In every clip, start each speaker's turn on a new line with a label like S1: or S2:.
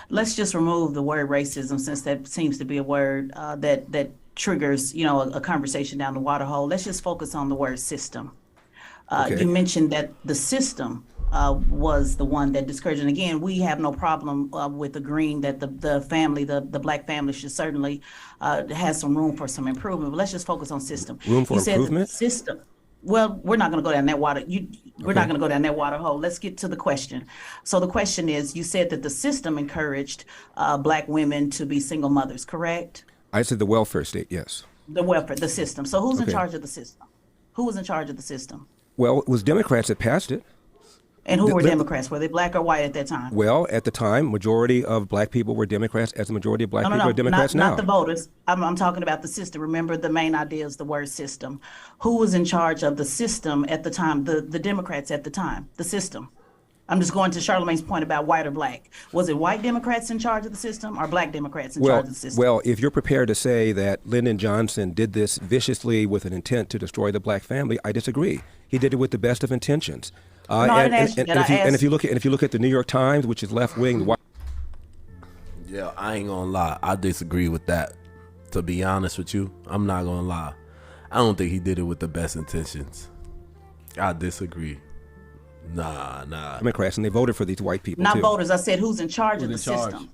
S1: let's just remove the word racism since that seems to be a word that triggers, a conversation down the water hole. Let's just focus on the word system. You
S2: Okay.
S1: mentioned that the system was the one that discouraged. And again, we have no problem with agreeing that the family, the black family, should certainly has some room for some improvement. But let's just focus on system.
S2: Room for
S1: You said that the
S2: improvement?
S1: system. Well, we're not going to go down that water. We're not
S2: Okay.
S1: going to go down that water hole. Let's get to the question. So the question is, you said that the system encouraged black women to be single mothers, correct?
S2: I said the welfare state, yes.
S1: The welfare, the system. So who's in
S2: Okay.
S1: charge of the system? Who was in charge of the system?
S2: Well, it was Democrats that passed it.
S1: And who
S2: The-
S1: were
S2: the-
S1: Democrats? Were they black or white at that time?
S2: well, at the time, majority of black people were Democrats, as the majority of black
S1: No, no,
S2: people are
S1: no,
S2: Democrats
S1: not the
S2: now.
S1: voters. I'm talking about the system. Remember, the main idea is the word system. Who was in charge of the system at the time? The Democrats at the time. The system. I'm just going to Charlemagne's point about white or black. Was it white Democrats in charge of the system or black Democrats in charge
S2: Well,
S1: of the system?
S2: well, if you're prepared to say that Lyndon Johnson did this viciously with an intent to destroy the black family, I disagree. He did it with the best of intentions.
S1: No, I didn't ask you that. I
S2: If
S1: asked.
S2: you look at the New York Times, which is left wing, the
S3: Yeah, I ain't gonna lie. I disagree with that. To be honest with you, I'm not gonna lie. I don't think he did it with the best intentions. I disagree. Nah.
S2: Democrats, and they voted for these white people
S1: Not
S2: too.
S1: voters. I said who's in charge of the
S4: in charge?
S1: system.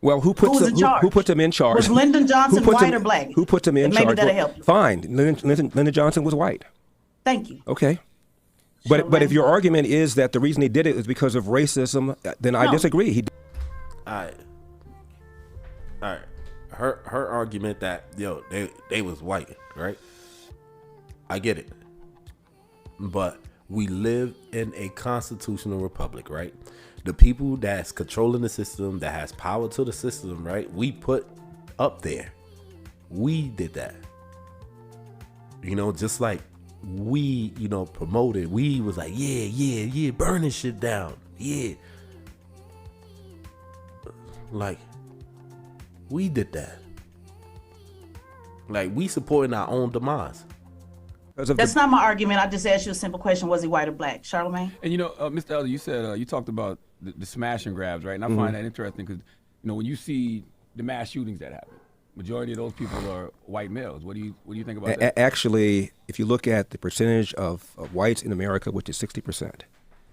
S2: Well,
S1: Who was in charge?
S2: who put them in charge?
S1: Was Lyndon Johnson
S2: Who put
S1: white
S2: them-
S1: or black?
S2: Who put them in
S1: Maybe
S2: charge?
S1: that'll
S2: Well,
S1: help you.
S2: fine. Lyndon Johnson was white.
S1: Thank you.
S2: Okay. But if
S1: Charlemagne?
S2: your argument is that the reason he did it is because of racism, then I
S1: No.
S2: disagree.
S3: Alright. Alright. Her argument that they was white, right? I get it. But we live in a constitutional republic, right? The people that's controlling the system, that has power to the system, right? We put up there. We did that. Just like we, promoted. We was like, yeah, burn this shit down. Yeah. Like, we did that. Like, we supporting our own demise.
S2: Because of
S1: That's
S2: the,
S1: not my argument. I just asked you a simple question. Was he white or black? Charlemagne?
S4: And Mr. Elder, you said you talked about the smash and grabs, right? And I find that interesting because when you see the mass shootings that happen, majority of those people are white males. What do you think about that?
S2: actually, if you look at the percentage of whites in America, which is 60%,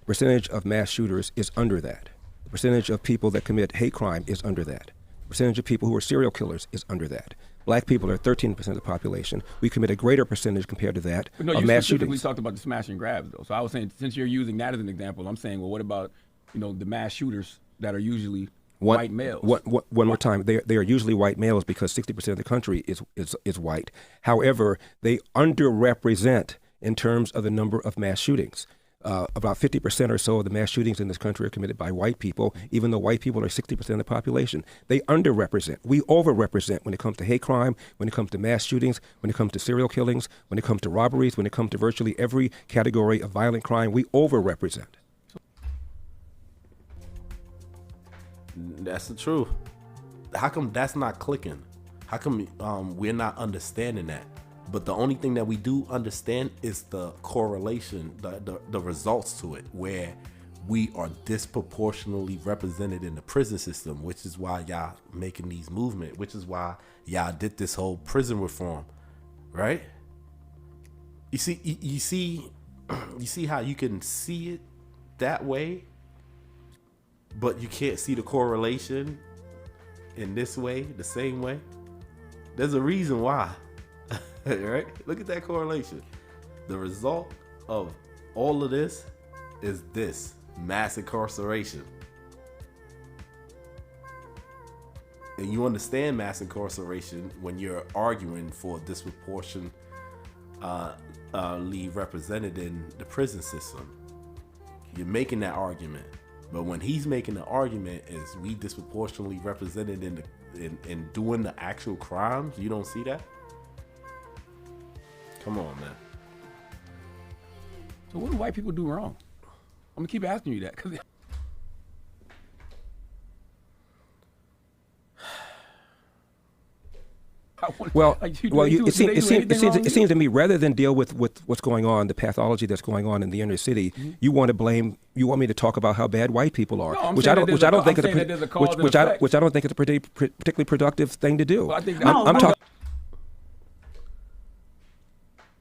S2: percentage of mass shooters is under that. The percentage of people that commit hate crime is under that. The percentage of people who are serial killers is under that. Black people are 13% of the population. We commit a greater percentage compared to that
S4: But no,
S2: of
S4: you
S2: mass
S4: specifically
S2: shootings.
S4: talked about the smash and grabs, though. So I was saying, since you're using that as an example, I'm saying, well, what about the mass shooters that are usually white males?
S2: One more time. They are usually white males because 60% of the country is white. However, they underrepresent in terms of the number of mass shootings. About 50% or so of the mass shootings in this country are committed by white people, even though white people are 60% of the population. They underrepresent. We overrepresent when it comes to hate crime, when it comes to mass shootings, when it comes to serial killings, when it comes to robberies, when it comes to virtually every category of violent crime. We overrepresent.
S3: That's the truth. How come that's not clicking? How come we're not understanding that? But the only thing that we do understand is the correlation, the results to it, where we are disproportionately represented in the prison system, which is why y'all making these movements, which is why y'all did this whole prison reform, right? You see how you can see it that way, but you can't see the correlation in this way, the same way. There's a reason why. Right? Look at that correlation. The result of all of this is this mass incarceration. And you understand mass incarceration when you're arguing for disproportionately represented in the prison system. You're making that argument. But when he's making the argument is we disproportionately represented in doing the actual crimes, you don't see that? Come on, man.
S4: So what do white people do wrong? I'm gonna keep asking you that because
S2: Well,
S4: like, do
S2: well,
S4: they do- do they do anything wrong
S2: it
S4: with
S2: seems to me rather than deal with what's going on, the pathology that's going on in the inner city, you want me to talk about how bad white people are,
S4: No, I'm
S2: which
S4: saying
S2: I
S4: that
S2: don't think
S4: there's a cause and effect.
S2: which I don't think it's a particularly productive thing to do.
S4: Well, I think
S1: No,
S2: I'm
S1: well-
S2: talking.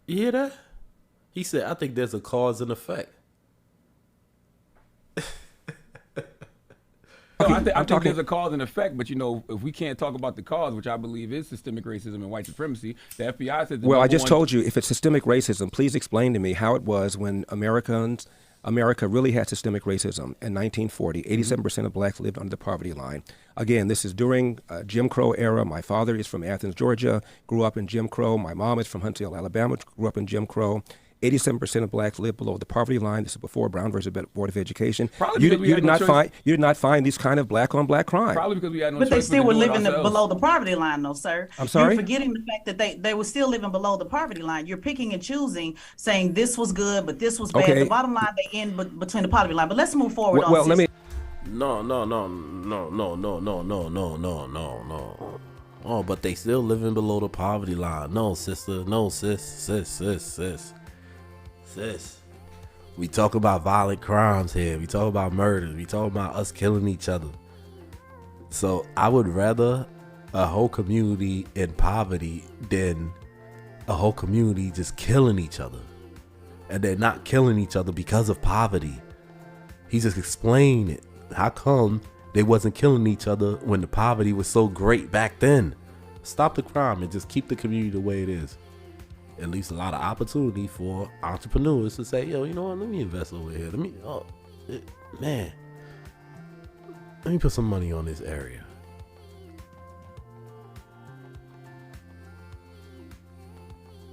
S3: You hear that? He said, I think there's a cause and effect.
S4: No, I think
S2: talking-
S4: there's a cause and effect, but if we can't talk about the cause, which I believe is systemic racism and white supremacy, the FBI says.
S2: Well, I just told you, if it's systemic racism, please explain to me how it was when America really had systemic racism in 1940. 87% of blacks lived under the poverty line. Again, this is during Jim Crow era. My father is from Athens, Georgia, grew up in Jim Crow. My mom is from Huntsville, Alabama, grew up in Jim Crow. 87% of blacks live below the poverty line. This is before Brown versus Board of Education.
S4: Probably because we had no choice.
S2: You did not find these kind of black on black crime.
S4: Probably because we had no
S1: But
S4: choice.
S1: they still
S4: but
S1: were
S4: to do it
S1: living
S4: ourselves.
S1: below the poverty line, though, sir.
S2: I'm sorry?
S1: You're forgetting the fact that they were still living below the poverty line. You're picking and choosing, saying this was good, but this was bad.
S2: Okay.
S1: The bottom line, they end between the poverty line. But let's move forward on
S2: Well, let me.
S3: No. Oh, but they still living below the poverty line. No, sister. No, sis. We talk about violent crimes here. We talk about murders. We talk about us killing each other. So I would rather a whole community in poverty than a whole community just killing each other. And they're not killing each other because of poverty. He just explained it. How come they wasn't killing each other when the poverty was so great back then? Stop the crime and just keep the community the way it is. At least a lot of opportunity for entrepreneurs to say, yo, you know what, let me invest over here. Let me put some money on this area.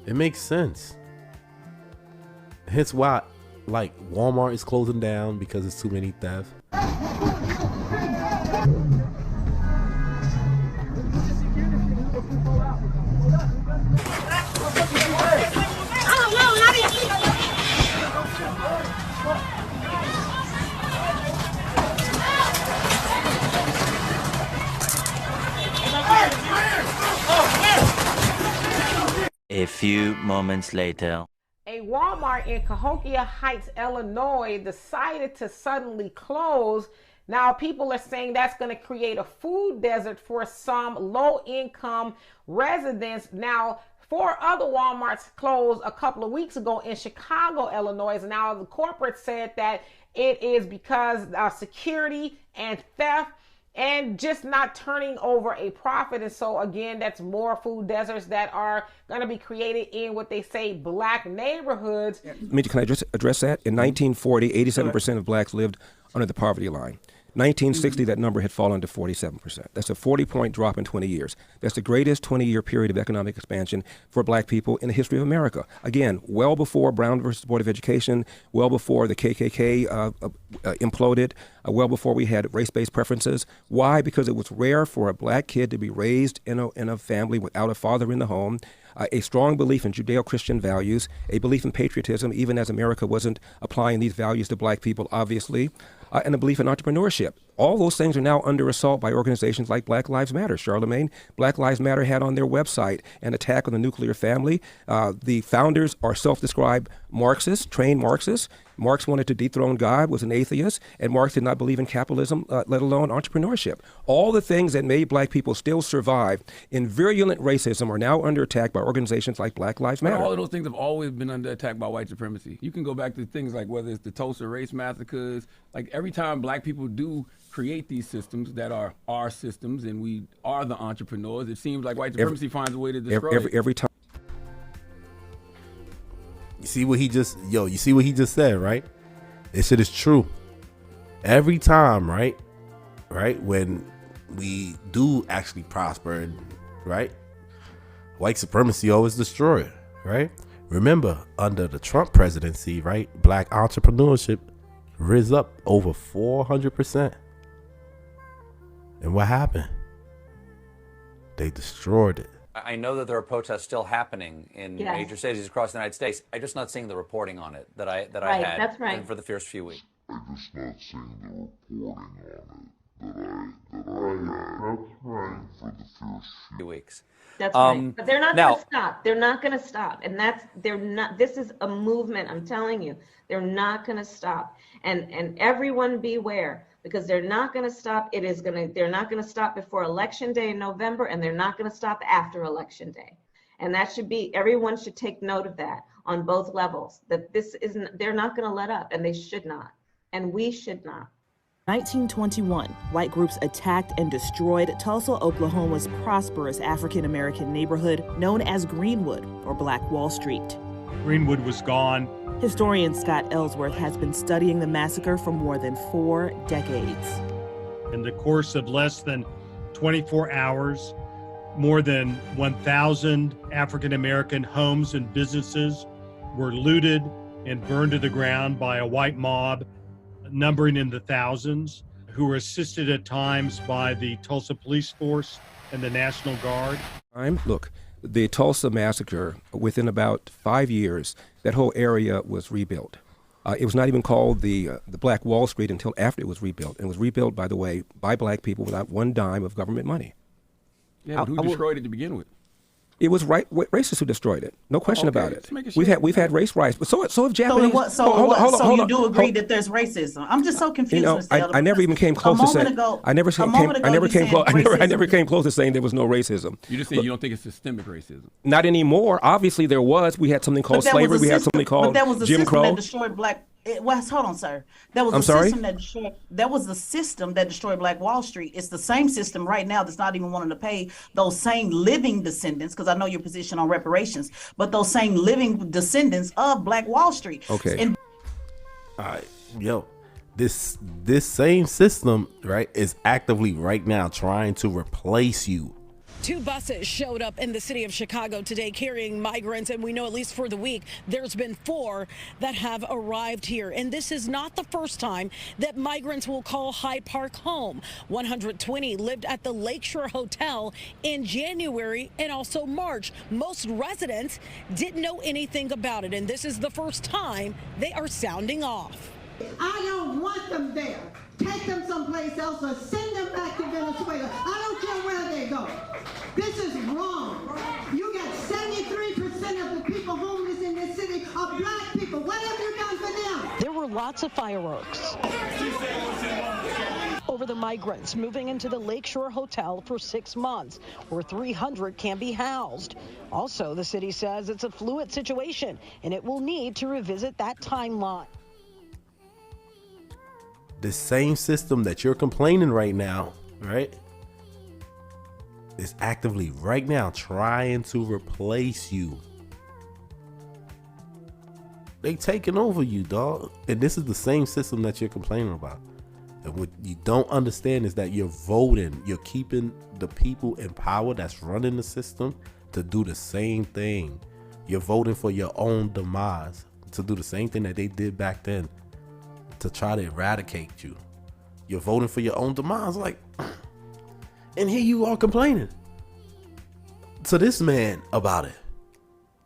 S3: It makes sense. Hence why, like, Walmart is closing down because it's too many thefts.
S5: A few moments later.
S6: A Walmart in Cahokia Heights, Illinois decided to suddenly close. Now, people are saying that's going to create a food desert for some low-income residents. Now, 4 other Walmarts closed a couple of weeks ago in Chicago, Illinois. Now, the corporate said that it is because of security and theft and just not turning over a profit. And so again, that's more food deserts that are going to be created in what they say black neighborhoods.
S2: Can I just address that? In 1940, 87% of blacks lived under the poverty line. 1960, that number had fallen to 47%. That's a 40-point drop in 20 years. That's the greatest 20-year period of economic expansion for black people in the history of America. Again, well before Brown versus Board of Education, well before the KKK imploded, well before we had race-based preferences. Why? Because it was rare for a black kid to be raised in a family without a father in the home. A strong belief in Judeo-Christian values, a belief in patriotism, even as America wasn't applying these values to black people, obviously, and a belief in entrepreneurship. All those things are now under assault by organizations like Black Lives Matter. Charlemagne, Black Lives Matter had on their website an attack on the nuclear family. The founders are self-described Marxists, trained Marxists. Marx wanted to dethrone God, was an atheist, and Marx did not believe in capitalism, let alone entrepreneurship. All the things that made black people still survive in virulent racism are now under attack by organizations like Black Lives Matter.
S4: But all of those things have always been under attack by white supremacy. You can go back to things like whether it's the Tulsa race massacres. Like every time black people do create these systems that are our systems and we are the entrepreneurs, it seems like white supremacy finds a way to destroy it.
S2: Every time.
S3: You see what he just said, right? This shit is true. Every time, right, when we do actually prosper, right, white supremacy always destroyed, right? Remember, under the Trump presidency, right, black entrepreneurship rose up over 400%. And what happened? They destroyed it.
S7: I know that there are protests still happening in
S8: Yes.
S7: major cities across the United States. I'm just not seeing the reporting on it that I
S8: Right,
S7: had
S8: that's right.
S7: for the first few weeks.
S9: I'm just not seeing the reporting on it that I had for
S7: few weeks.
S8: That's right. But they're not
S7: now-
S8: going to stop. They're not going to stop. And they're not, this is a movement. I'm telling you, they're not going to stop. And everyone beware, because they're not going to stop. They're not going to stop before Election Day in November, and they're not going to stop after Election Day. And that should be, everyone should take note of that on both levels, that they're not going to let up, and they should not. And we should not.
S9: 1921, white groups attacked and destroyed Tulsa, Oklahoma's prosperous African-American neighborhood known as Greenwood, or Black Wall Street.
S10: Greenwood was gone.
S9: Historian Scott Ellsworth has been studying the massacre for more than 4 decades.
S10: In the course of less than 24 hours, more than 1,000 African-American homes and businesses were looted and burned to the ground by a white mob, numbering in the thousands, who were assisted at times by the Tulsa Police Force and the National Guard.
S2: Look, the Tulsa massacre, within about 5 years, that whole area was rebuilt. It was not even called the Black Wall Street until after it was rebuilt. And it was rebuilt, by the way, by black people without one dime of government money.
S4: Yeah, but who destroyed it to begin with?
S2: It was racists who destroyed it. No question about it.
S4: Make
S2: We've had race riots, but so have Japanese.
S1: So you do agree that there's racism? I'm just so confused.
S2: I never even came close to saying. I never came close to saying there was no racism.
S4: You just saying you don't think it's systemic racism?
S2: Not anymore. Obviously, there was. We had something called slavery. We had something called Jim Crow.
S1: That destroyed black. Hold on, sir. That was That was the system that destroyed Black Wall Street. It's the same system right now that's not even wanting to pay those same living descendants, because I know your position on reparations, but those same living descendants of Black Wall Street.
S2: Okay.
S3: All right, this same system, right, is actively right now trying to replace you.
S11: 2 buses showed up in the city of Chicago today carrying migrants, and we know at least for the week there's been 4 that have arrived here. And this is not the first time that migrants will call Hyde Park home. 120 lived at the Lakeshore Hotel in January and also March. Most residents didn't know anything about it, and this is the first time they are sounding off.
S12: I don't want them there. Take them someplace else or send them back to Venezuela. I don't care where they go. This is wrong. You got 73% of the people homeless in this city are black people. What have you done for them?
S11: There were lots of fireworks over the migrants moving into the Lakeshore Hotel for 6 months, where 300 can be housed. Also, the city says it's a fluid situation and it will need to revisit that timeline.
S3: The same system that you're complaining right now, right, is actively right now trying to replace you. They taking over you, dog. And this is the same system that you're complaining about. And what you don't understand is that you're voting, you're keeping the people in power that's running the system to do the same thing. You're voting for your own demise, to do the same thing that they did back then, to try to eradicate you. You're voting for your own demise, like, and here you are complaining to this man about it,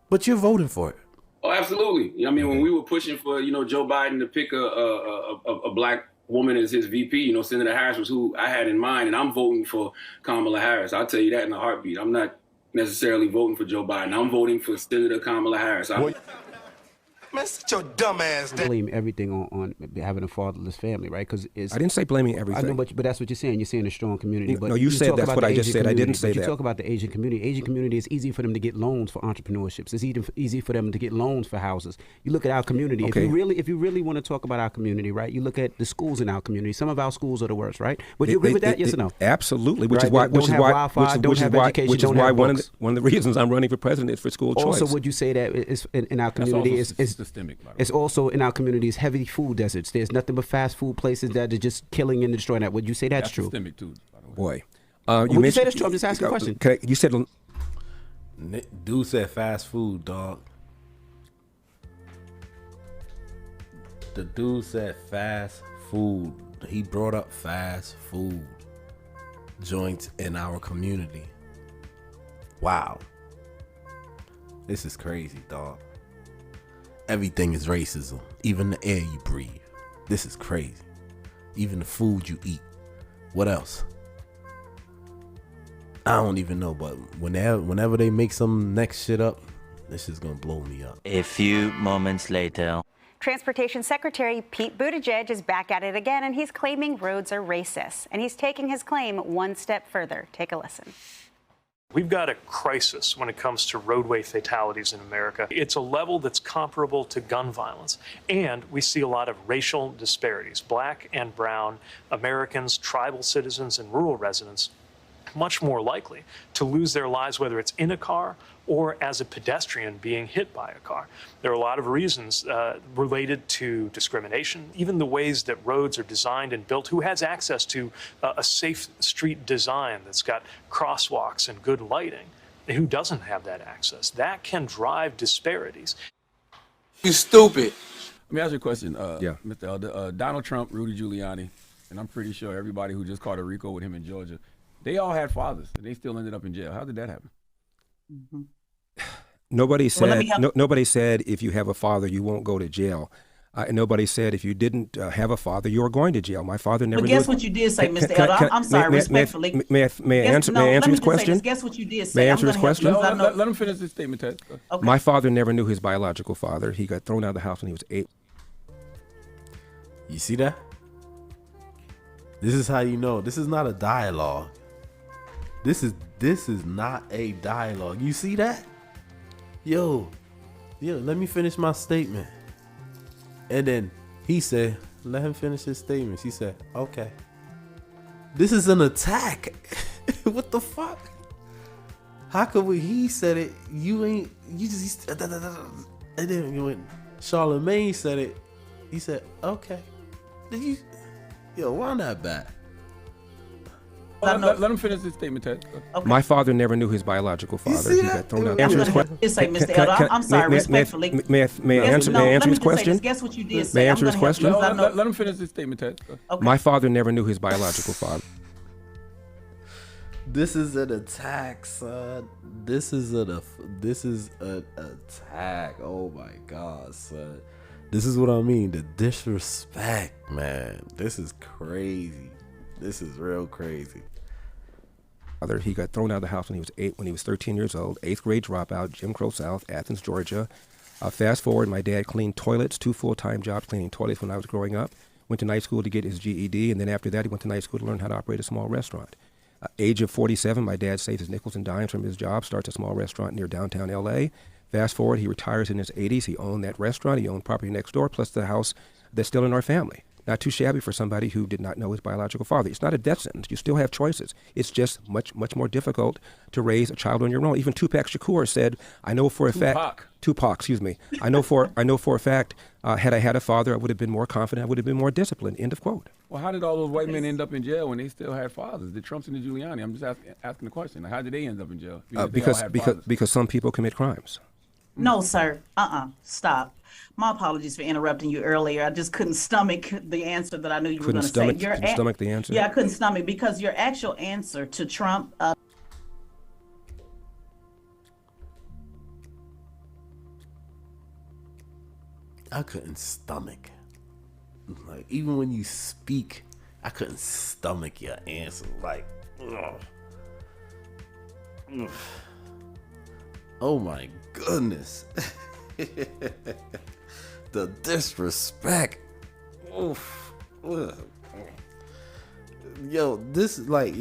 S3: but you're voting for it.
S13: Oh, absolutely. I mean, when we were pushing for, Joe Biden to pick a black woman as his VP, Senator Harris was who I had in mind, and I'm voting for Kamala Harris. I'll tell you that in a heartbeat. I'm not necessarily voting for Joe Biden. I'm voting for Senator Kamala Harris.
S14: Man, sit your dumb ass down.
S15: Blame everything on having a fatherless family, right? Because
S2: I didn't say blaming everything.
S15: I know, but that's what you're saying. You're saying a strong community. But
S2: no, you said that's what I just said. I didn't say that.
S15: You talk about the Asian community. Asian community, it's easy for them to get loans for entrepreneurships. It's easy for them to get loans for houses. You look at our community. Okay. If you really want to talk about our community, right? You look at the schools in our community. Some of our schools are the worst, right? Would you agree with that? Yes or no?
S2: Absolutely. Which is why one of the reasons I'm running for president is for school choice.
S15: Also, would you say that in our community is
S4: systemic?
S15: It's also in our communities heavy food deserts. There's nothing but fast food places that are just killing and destroying that. Would you say that's true?
S4: Systemic too, by the way.
S2: Boy,
S15: you say that's true? I'm just asking a question.
S2: You said
S3: dude said fast food, dog. The dude said fast food. He brought up fast food joints in our community. Wow. This is crazy, dog. Everything is racism. Even the air you breathe. This is crazy. Even the food you eat. What else? I don't even know, but whenever they make some next shit up, this is gonna blow me up.
S5: A few moments later.
S16: Transportation Secretary Pete Buttigieg is back at it again, and he's claiming roads are racist. And he's taking his claim one step further. Take a listen.
S17: We've got a crisis when it comes to roadway fatalities in America. It's a level that's comparable to gun violence. And we see a lot of racial disparities. Black and brown Americans, tribal citizens, and rural residents much more likely to lose their lives, whether it's in a car or as a pedestrian being hit by a car. There are a lot of reasons related to discrimination, even the ways that roads are designed and built. Who has access to a safe street design that's got crosswalks and good lighting? And who doesn't have that access? That can drive disparities.
S13: You stupid.
S4: Let me ask you a question, Mr. Elder. Donald Trump, Rudy Giuliani, and I'm pretty sure everybody who just caught a RICO with him in Georgia, they all had fathers, and they still ended up in jail. How did that happen?
S1: Mm-hmm.
S2: Nobody said nobody said if you have a father you won't go to jail. And nobody said if you didn't have a father you were going to jail. My father never.
S1: But guess what you did say, Mr. Elder? I'm sorry, respectfully.
S2: May I answer his question?
S1: Guess what you did say.
S2: May I answer his question?
S4: Let him finish his statement, Ted.
S1: Okay.
S2: My father never knew his biological father. He got thrown out of the house when he was 8.
S3: You see that? This is how you know. This is not a dialogue. This is not a dialogue. You see that? Yo, let me finish my statement. And then he said, let him finish his statements. He said, okay. This is an attack. What the fuck? How could he said it, you just, and then when Charlemagne said it, he said, okay. Why not bad?
S4: Let him finish his statement, Ted.
S1: Okay.
S2: My father never knew his biological father. He got thrown out. Answer his question.
S1: Mr. Elder, I'm sorry, respectfully.
S2: May I answer his question?
S1: Guess what you did say.
S2: May I answer his question?
S4: Let him finish his statement, Ted.
S1: Okay.
S2: My father never knew his biological father.
S3: This is an attack, son. This is an attack. Oh my God, son. This is what I mean. The disrespect, man. This is crazy. This is real crazy.
S2: He got thrown out of the house when he was 8, when he was 13 years old, 8th grade dropout, Jim Crow South, Athens, Georgia. Fast forward, my dad cleaned toilets, 2 full-time jobs cleaning toilets when I was growing up. Went to night school to get his GED, and then after that he went to night school to learn how to operate a small restaurant. Age of 47, my dad saves his nickels and dimes from his job, starts a small restaurant near downtown LA. Fast forward, he retires in his 80s. He owned that restaurant. He owned property next door, plus the house that's still in our family. Not too shabby for somebody who did not know his biological father. It's not a death sentence. You still have choices. It's just much more difficult to raise a child on your own. Even Tupac Shakur said, "I know for a fact." Tupac, excuse me. I know for a fact. Had I had a father, I would have been more confident. I would have been more disciplined. End of quote.
S4: Well, how did all those white men end up in jail when they still had fathers? The Trumps and the Giuliani. I'm just asking the question. How did they end up in jail?
S2: Because some people commit crimes.
S1: No, sir. Stop. My apologies for interrupting you earlier. I just couldn't stomach the answer that I knew you were going to say.
S2: Couldn't stomach the answer?
S1: Yeah, I couldn't stomach because your actual answer to Trump.
S3: I couldn't stomach. Like, even when you speak, I couldn't stomach your answer. Like, ugh. Ugh. Oh my goodness. The disrespect. Oof. Ugh. Yo, this is like,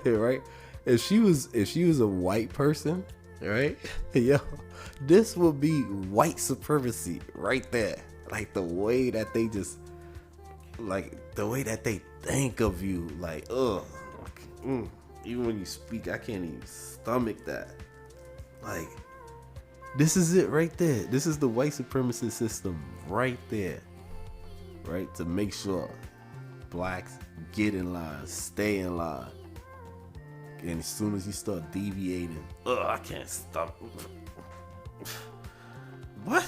S3: right? If she was a white person, right? Yo, this would be white supremacy right there. Like the way that they just, like the way that they think of you, like, ugh. Even when you speak, I can't even stomach that. Like, this is it right there. This is the white supremacist system right there. Right? To make sure blacks get in line, stay in line. And as soon as you start deviating, I can't stop. What?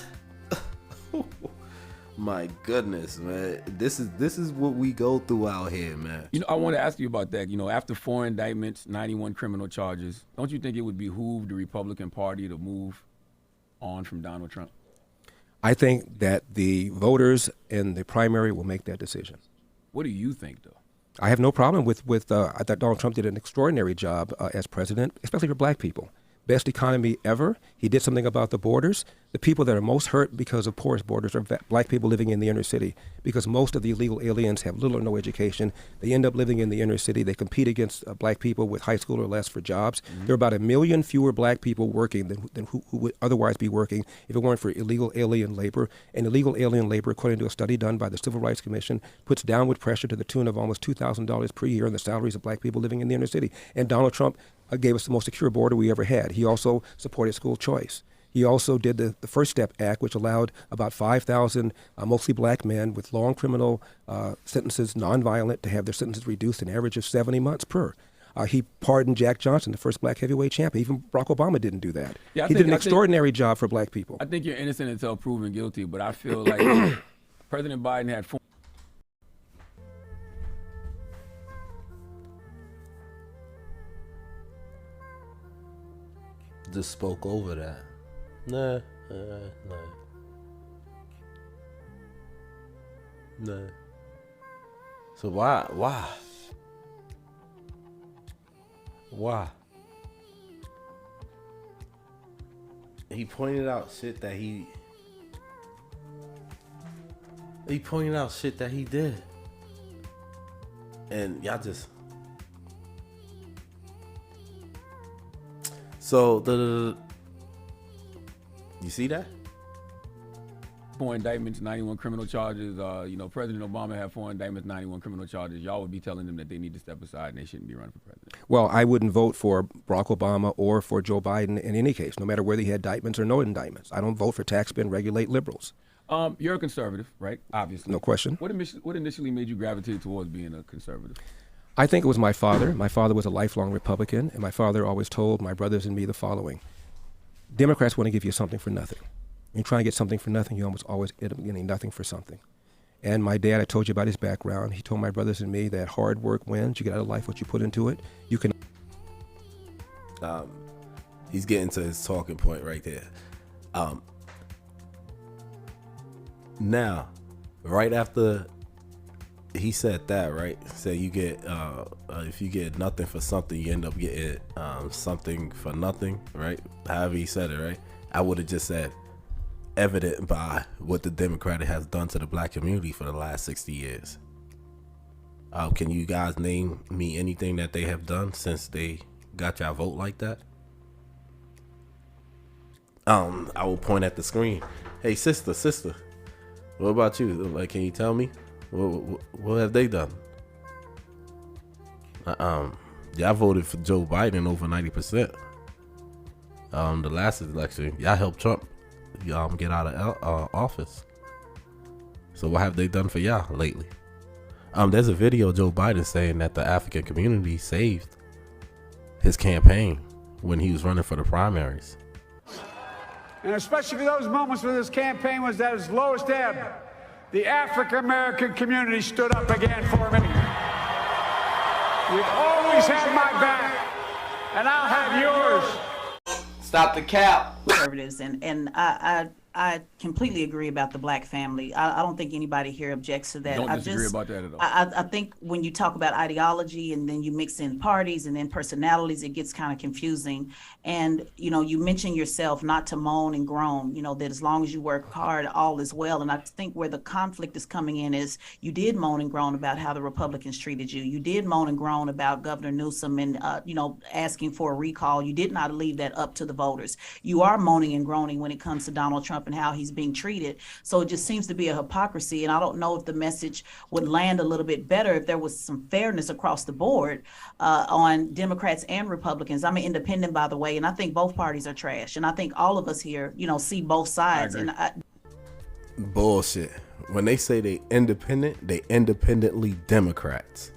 S3: My goodness, man. This is what we go through out here, man.
S4: I want to ask you about that. After 4 indictments, 91 criminal charges, don't you think it would behoove the Republican Party to move on from Donald Trump?
S2: I think that the voters in the primary will make that decision.
S4: What do you think, though?
S2: I have no problem with I thought Donald Trump did an extraordinary job as president, especially for black people. Best economy ever. He did something about the borders. The people that are most hurt because of porous borders are black people living in the inner city, because most of the illegal aliens have little or no education. They end up living in the inner city. They compete against black people with high school or less for jobs. There are about 1 million fewer black people working than who would otherwise be working if it weren't for illegal alien labor. And illegal alien labor, according to a study done by the Civil Rights Commission, puts downward pressure to the tune of almost $2,000 per year on the salaries of black people living in the inner city. And Donald Trump gave us the most secure border we ever had. He also supported school choice. He also did the First Step Act, which allowed about 5,000 mostly black men with long criminal sentences, nonviolent, to have their sentences reduced an average of 70 months per. He pardoned Jack Johnson, the first black heavyweight champion. Even Barack Obama didn't do that.
S4: Yeah,
S2: he did an extraordinary job for black people.
S4: I think you're innocent until proven guilty, but I feel like President Biden had
S3: just spoke over that. Nah. So why? He pointed out shit that he did. And y'all just so you see that?
S4: 4 indictments, 91 criminal charges. President Obama had 4 indictments, 91 criminal charges. Y'all would be telling them that they need to step aside and they shouldn't be running for president.
S2: Well, I wouldn't vote for Barack Obama or for Joe Biden in any case, no matter whether he had indictments or no indictments. I don't vote for tax spend, regulate liberals.
S4: You're a conservative, right? Obviously.
S2: No question.
S4: What initially made you gravitate towards being a conservative?
S2: I think it was my father. My father was a lifelong Republican, and my father always told my brothers and me the following. Democrats want to give you something for nothing. When you try to get something for nothing, you almost always end up getting nothing for something. And my dad, I told you about his background. He told my brothers and me that hard work wins. You get out of life what you put into it. You can.
S3: He's getting to his talking point right there. Now, right after he said that, right? Said you get if you get nothing for something, you end up getting something for nothing, right? However he said it, right? I would have just said evident by what the Democratic has done to the black community for the last 60 years. Can you guys name me anything that they have done since they got y'all vote like that? I will point at the screen. Hey, sister, what about you? Like, can you tell me what have they done? Y'all voted for Joe Biden over 90%. The last election, y'all helped Trump get out of office. So what have they done for y'all lately? There's a video of Joe Biden saying that the African community saved his campaign when he was running for the primaries.
S18: And especially for those moments when this campaign was at its lowest ebb, the African American community stood up again for me. You've always had my back, and I'll have yours.
S1: Stop the cap. Conservatives, and I completely agree about the black family. I don't think anybody here objects to that.
S4: Don't disagree about that at all.
S1: I think when you talk about ideology and then you mix in parties and then personalities, it gets kind of confusing. And, you mentioned yourself not to moan and groan, that as long as you work hard, all is well. And I think where the conflict is coming in is you did moan and groan about how the Republicans treated you. You did moan and groan about Governor Newsom and, asking for a recall. You did not leave that up to the voters. You are moaning and groaning when it comes to Donald Trump and how he's being treated. So it just seems to be a hypocrisy. And I don't know if the message would land a little bit better if there was some fairness across the board on Democrats and Republicans. I'm an independent, by the way, and I think both parties are trash. And I think all of us here, see both sides. And
S3: Bullshit. When they say they independent, they independently Democrats.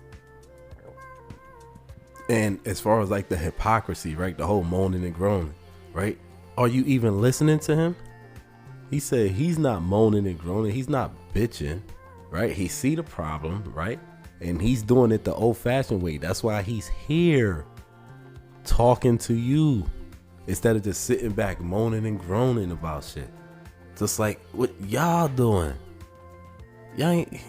S3: And as far as like the hypocrisy, right? The whole moaning and groaning, right? Are you even listening to him? He said he's not moaning and groaning. He's not bitching, right? He see the problem, right? And he's doing it the old-fashioned way. That's why he's here talking to you instead of just sitting back moaning and groaning about shit. Just like what y'all doing. Y'all ain't,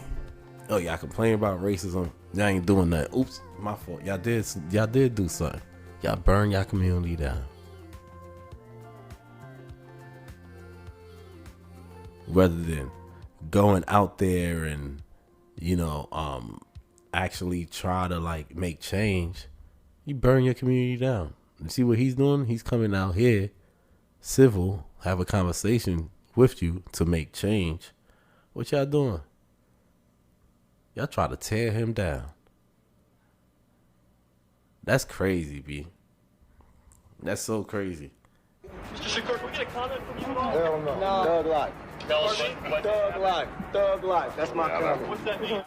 S3: oh, y'all complain about racism. Y'all ain't doing that. Oops, my fault. Y'all did do something. Y'all burn y'all community down. Rather than going out there and, actually try to like make change, you burn your community down. You see what he's doing? He's coming out here, civil, have a conversation with you to make change. What y'all doing? Y'all try to tear him down. That's crazy, B. That's so crazy.
S19: Mr. Shakur, can we get a comment from you at all?
S20: Hell no. Thug life.
S19: Thug life.
S20: Thug life. Thug life. That's my comment.
S19: What's that mean?